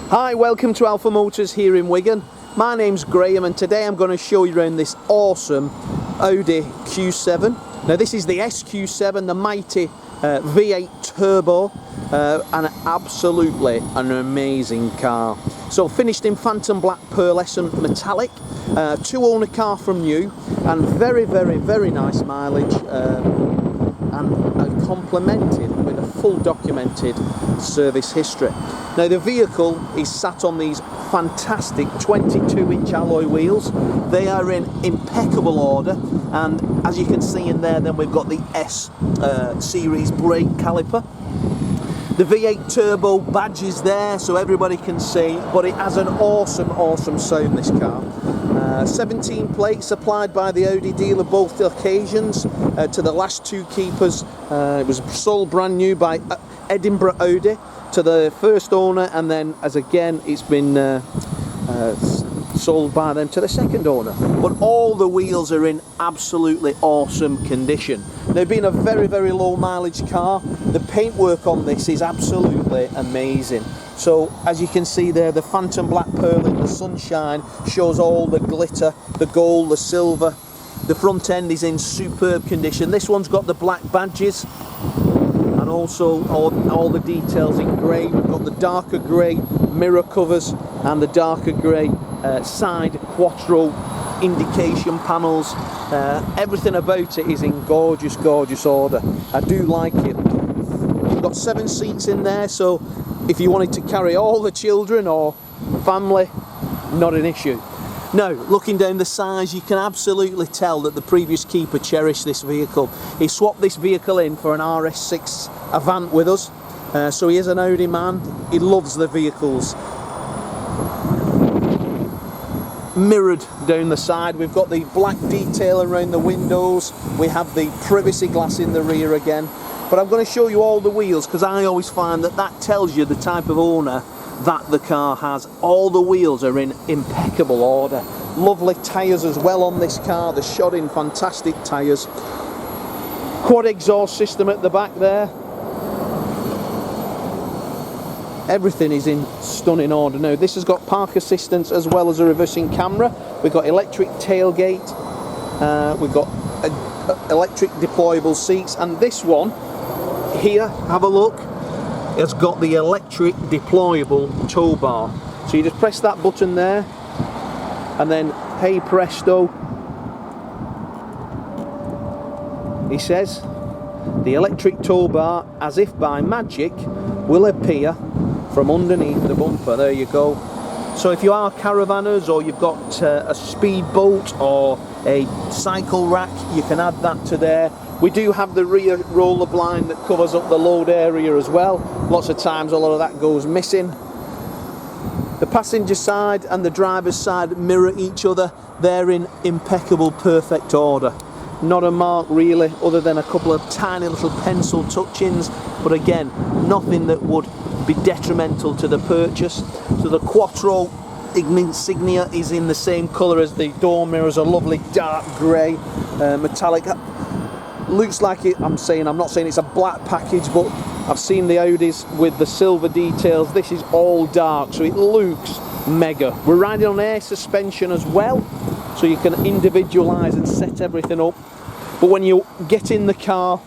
Hi, welcome to Alpha Motors here in Wigan. My name's Graham and today I'm going to show you around this awesome Audi Q7. Now this is the SQ7, the mighty V8 turbo, and absolutely an amazing car. So finished in phantom black pearlescent metallic, two owner car from new, and very nice mileage, and complemented with a full documented service history. Now the vehicle is sat on these fantastic 22-inch alloy wheels. They are in impeccable order, and as you can see in there, then we've got the S series brake caliper. The V8 turbo badge is there so everybody can see, but it has an awesome sound, this car. 17 plates supplied by the Audi dealer both occasions to the last two keepers. It was sold brand new by Edinburgh Audi to the first owner, and then as again it's been sold by them to the second owner. But all the wheels are in absolutely awesome condition. They've been a very low mileage car. The paintwork on this is absolutely amazing. So as you can see there, the phantom black pearl in the sunshine shows all the glitter, the gold, the silver. The front end is in superb condition. This one's got the black badges and also all the details in grey. We've got the darker grey mirror covers and the darker grey side quattro indication panels. Everything about it is in gorgeous order. I do like it. We've got 7 seats in there, so if you wanted to carry all the children or family, not an issue. Now, looking down the sides, you can absolutely tell that the previous keeper cherished this vehicle. He swapped this vehicle in for an RS6 Avant with us, so he is an Audi man. He loves the vehicles. Mirrored down the side, we've got the black detail around the windows. We have the privacy glass in the rear again. But I'm going to show you all the wheels because I always find that that tells you the type of owner that the car has. All the wheels are in impeccable order. Lovely tyres as well on this car. They're shod in fantastic tyres. Quad exhaust system at the back there. Everything is in stunning order. Now this has got park assistance as well as a reversing camera. We've got electric tailgate. We've got electric deployable seats, and this one here, have a look, it's got the electric deployable tow bar. So you just press that button there and then hey presto, he says the electric tow bar, as if by magic, will appear from underneath the bumper. There you go. So if you are caravanners or you've got a speedboat or a cycle rack, you can add that to there. We do have the rear roller blind that covers up the load area as well. Lots of times a lot of that goes missing. The passenger side and the driver's side mirror each other. They're in impeccable, perfect order. Not a mark really, other than a couple of tiny little pencil touch-ins, but again, nothing that would be detrimental to the purchase. So the Quattro insignia is in the same colour as the door mirrors, a lovely dark grey metallic. Looks like it, I'm not saying it's a black package, but I've seen the Audis with the silver details. This is all dark, so it looks mega. We're riding on air suspension as well, so you can individualise and set everything up. But when you get in the car,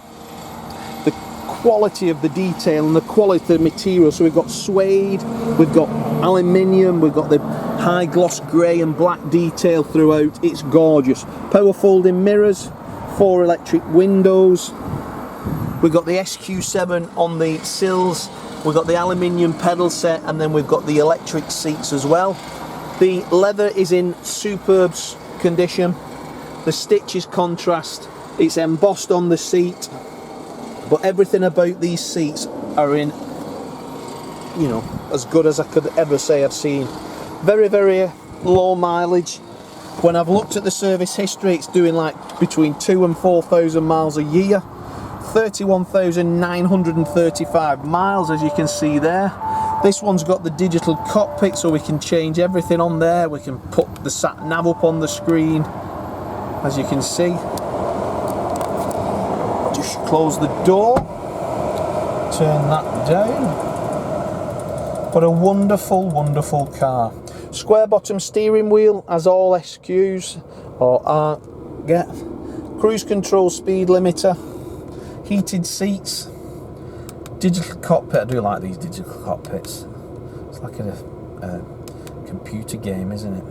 the quality of the detail and the quality of the material, so we've got suede, we've got aluminium, we've got the high gloss grey and black detail throughout. It's gorgeous. Power folding mirrors, 4 electric windows. We've got the SQ7 on the sills, we've got the aluminium pedal set, and then we've got the electric seats as well. The leather is in superb condition. The stitch is contrast. It's embossed on the seat, but everything about these seats are in, you know, as good as I could ever say I've seen. Very low mileage. When I've looked at the service history, it's doing like between 2,000 and 4,000 miles a year. 31,935 miles, as you can see there. This one's got the digital cockpit, so we can change everything on there. We can put the SAT NAV up on the screen, as you can see. Just close the door, turn that down. But a wonderful, wonderful car. Square bottom steering wheel, as all SQs or are get. Cruise control, speed limiter, heated seats, digital cockpit. I do like these digital cockpits. It's like a computer game, isn't it?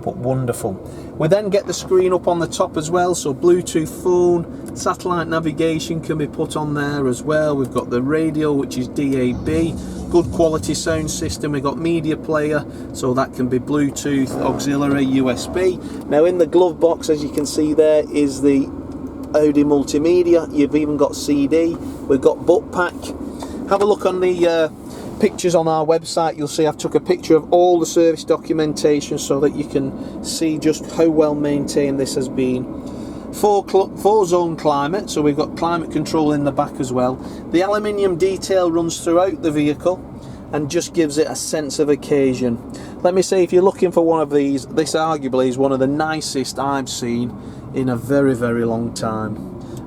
But wonderful. We then get the screen up on the top as well, so Bluetooth phone, satellite navigation can be put on there as well. We've got the radio, which is DAB, good quality sound system. We've got media player, so that can be Bluetooth, auxiliary, USB. Now in the glove box, as you can see there, is the Audi multimedia. You've even got CD. We've got butt pack. Have a look on the pictures on our website. You'll see I've took a picture of all the service documentation so that you can see just how well maintained this has been. Four zone climate, so we've got climate control in the back as well. The aluminium detail runs throughout the vehicle and just gives it a sense of occasion. Let me say, if you're looking for one of these, this arguably is one of the nicest I've seen in a very, very long time,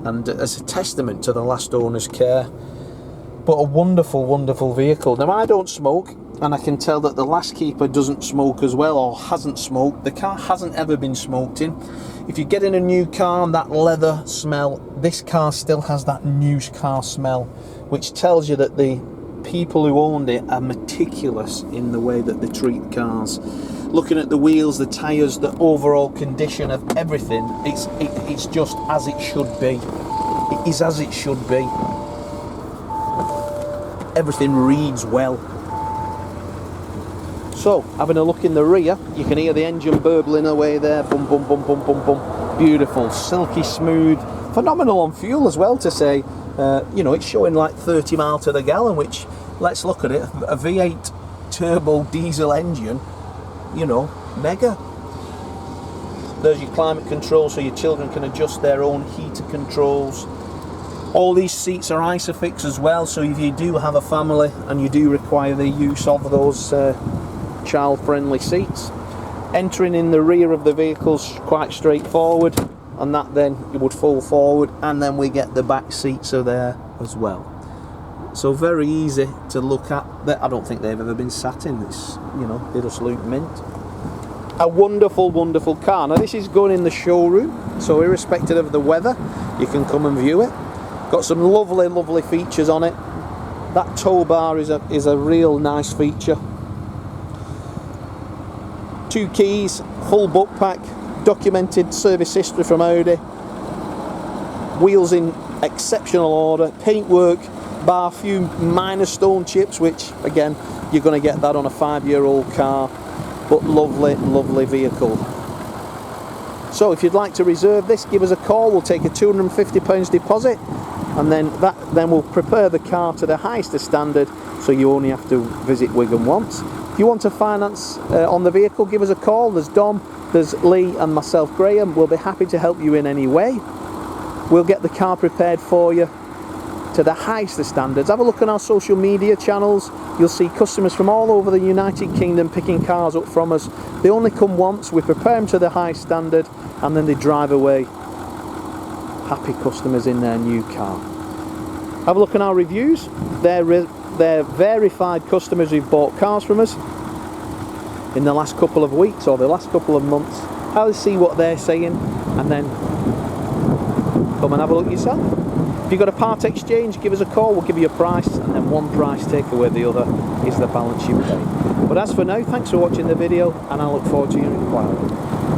and as a testament to the last owner's care. But a wonderful, wonderful vehicle. Now, I don't smoke, and I can tell that the last keeper doesn't smoke as well, or hasn't smoked. The car hasn't ever been smoked in. If you get in a new car and that leather smell, this car still has that new car smell, which tells you that the people who owned it are meticulous in the way that they treat cars. Looking at the wheels, the tyres, the overall condition of everything, it's just as it should be. It is as it should be. Everything reads well. So, having a look in the rear, you can hear the engine burbling away there. Bum, bum, bum, bum, bum, bum. Beautiful, silky smooth, phenomenal on fuel as well, to say. You know, it's showing like 30 miles to the gallon, which, let's look at it, a V8 turbo diesel engine, you know, mega. There's your climate control, so your children can adjust their own heater controls. All these seats are Isofix as well, so if you do have a family and you do require the use of those child-friendly seats, entering in the rear of the vehicle's quite straightforward, and that then it would fall forward, and then we get the back seats are there as well. So very easy to look at. I don't think they've ever been sat in this, you know, they just look mint. A wonderful, wonderful car. Now this is going in the showroom, so irrespective of the weather, you can come and view it. Got some lovely, lovely features on it. That tow bar is a real nice feature. 2 keys, full book pack, documented service history from Audi. Wheels in exceptional order. Paintwork, bar a few minor stone chips, which again, you're going to get that on a 5-year-old car. But lovely, lovely vehicle. So if you'd like to reserve this, give us a call. We'll take a £250 deposit, and then we'll prepare the car to the highest standard, so you only have to visit Wigan once. If you want to finance on the vehicle, give us a call. There's Dom, there's Lee and myself, Graham. We'll be happy to help you in any way. We'll get the car prepared for you to the highest standards. Have a look on our social media channels. You'll see customers from all over the United Kingdom picking cars up from us. They only come once, we prepare them to the high standard, and then they drive away happy customers in their new car. Have a look on our reviews. They're verified customers who've bought cars from us in the last couple of weeks or the last couple of months. Have a see what they're saying, and then come and have a look yourself. If you've got a part exchange, give us a call, we'll give you a price, and then one price take away the other is the balance you pay. But as for now, thanks for watching the video, and I look forward to your inquiry.